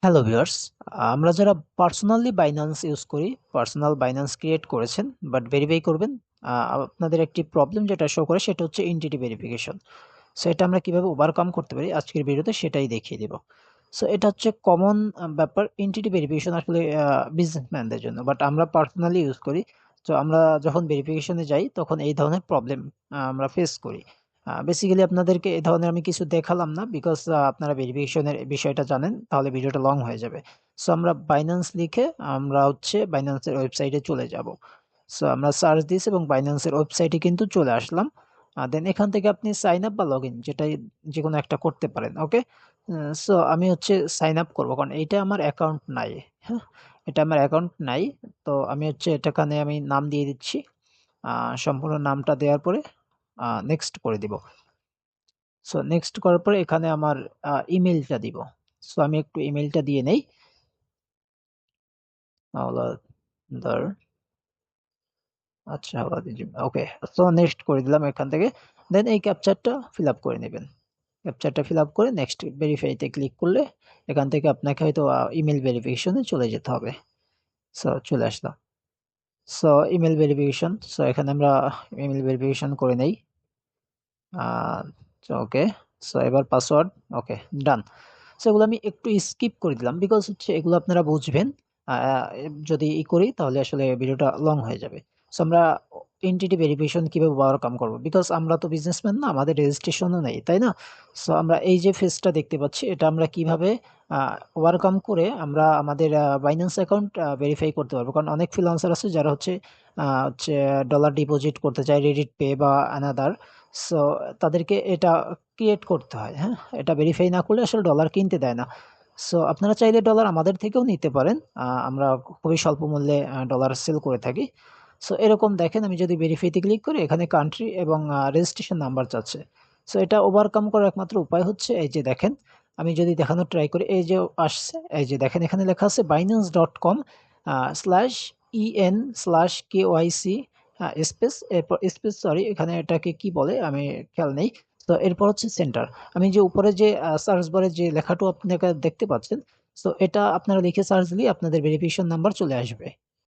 Hello viewers, আমরা যারা personally Binance use করি, পার্সোনাল বাইন্যান্স ক্রিয়েট করেছেন বাট ভেরিফাই করবেন, আপনাদের একটি প্রবলেম যেটা শো করে সেটা হচ্ছে এন্টিটি ভেরিফিকেশন। সো এটা আমরা কিভাবে ওভারকাম করতে পারি আজকের ভিডিওতে সেটাই দেখিয়ে দেব। সো এটা হচ্ছে কমন ব্যাপার। এন্টিটি ভেরিফিকেশন আসলে বিজনেসম্যানদের জন্য, বাট আমরা পার্সোনালি ইউজ করি। তো আমরা যখন ভেরিফিকেশনে যাই তখন এই ধরনের প্রবলেম আমরা ফেস করি। বেসিক্যালি আপনাদেরকে এই ধরনের আমি কিছু দেখালাম না, বিকজ আপনারা ভেরিফিকেশনের বিষয়টা জানেন, তাহলে ভিডিওটা লং হয়ে যাবে। সো আমরা বাইন্যান্স লিখে আমরা হচ্ছে বাইন্যান্সের ওয়েবসাইটে চলে যাব। সো আমরা সার্চ দিয়েছি এবং বাইন্যান্সের ওয়েবসাইটে কিন্তু চলে আসলাম। দেন এখান থেকে আপনি সাইন আপ বা লগ ইন যেটাই যে কোনো একটা করতে পারেন। ওকে, সো আমি হচ্ছে সাইন আপ করবো, কারণ এইটা আমার অ্যাকাউন্ট নাই। হ্যাঁ, এটা আমার অ্যাকাউন্ট নাই। তো আমি হচ্ছে এটাখানে আমি নাম দিয়ে দিচ্ছি। সম্পূর্ণ নামটা দেওয়ার পরে নেক্সট করে দিব। সো নেক্সট করার পরে এখানে আমার ইমেলটা দিব। সো আমি একটু ইমেলটা দিয়ে নেই। হাওলাদার, আচ্ছা হাওলাদার, ওকে। সো নেক্সট করে দিলাম এখান থেকে। দেন এই ক্যাপচারটা ফিল আপ করে নেবেন। ক্যাপচারটা ফিল আপ করে নেক্সট ভেরিফাইতে ক্লিক করলে এখান থেকে আপনাকে হয়তো ইমেল ভেরিফিকেশনে চলে যেতে হবে। সো চলে আসলাম। সো ইমেল ভেরিফিকেশন, সো এখানে আমরা ইমেল ভেরিফিকেশন করে নেই। ওকে, সো এবার পাসওয়ার্ড। ওকে, ডান। সো এগুলো আমি একটু স্কিপ করে দিলাম, বিকজ হচ্ছে এগুলো আপনারা বুঝবেন। যদি করি তাহলে আসলে ভিডিওটা লং হয়ে যাবে। সো আমরা এন্টিটি ভেরিফিকেশন কিভাবে ওভারকাম করবো, বিকজ আমরা তো বিজনেসম্যান না, আমাদের রেজিস্ট্রেশনও নেই, তাই না? সো আমরা এই যে ফেসটা দেখতে পাচ্ছি, এটা আমরা কিভাবে ওভারকাম করে আমরা আমাদের বাইন্যান্স অ্যাকাউন্ট ভেরিফাই করতে পারবো। কারণ অনেক ফ্রিল্যান্সার আছে যারা হচ্ছে ডলার ডিপোজিট করতে চায়, রেডিট পে বা আনাদার। সো তাদেরকে এটা ক্রিয়েট করতে হয়। হ্যাঁ, এটা ভেরিফাই না করলে আসলে ডলার কিনতে দেয় না। সো আপনারা চাইলে ডলার আমাদের থেকেও নিতে পারেন। আমরা খুবই স্বল্প মূল্যে ডলার সেল করে থাকি। সো এরকম দেখেন, আমি যদি ভেরিফাইতে ক্লিক করি এখানে কান্ট্রি এবং রেজিস্ট্রেশন নাম্বার চাচ্ছে। সো এটা ওভারকাম করার একমাত্র উপায় হচ্ছে এই যে দেখেন, আমি যদি দেখানোর ট্রাই করি, এই যে আসছে, এই যে দেখেন এখানে লেখা আছে binance.com slash EN slash KYC space, এরপর স্পেস, সরি এখানে এটাকে কি বলে আমি খেয়াল নেই। তো এরপর হচ্ছে সেন্টার। আমি যে উপরে যে সার্চ বারে যে লেখাটা আপনাকে দেখতে পাচ্ছেন, তো এটা আপনারা লিখে সার্চ দিলে আপনাদের ভেরিফিকেশন নাম্বার চলে আসবে।